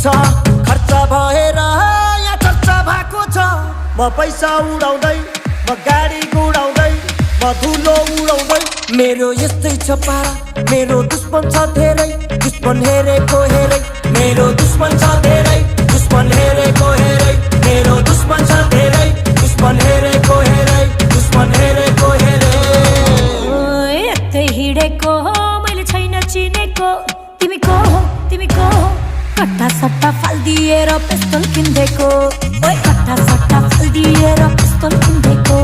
छ खर्च भएर या चर्चा भएको छ। म पैसा उडाउँदै, म गाडी गुडाउँदै, म धुलो उडाउँदै। मेरो यस्तै छ पारा, मेरो दुश्मन छ धेरै, दुश्मन हेरेको हेरै। मेरो दुश्मन छ धेरै, दुश्मन हेरेको हेरै। मेरो दुश्मन छ धेरै, दुश्मन हेरेको हेरै, दुश्मन हेरेको हेरै। यतै हिँडेको हो मैले छैन चिनेको। तिमी को हो, तिमी को हो? कट्टा सट्टा फालिदिएर पिस्तोल किन्देको। ओए कट्टा सट्टा फालिदिएर पिस्तोल किन्देको।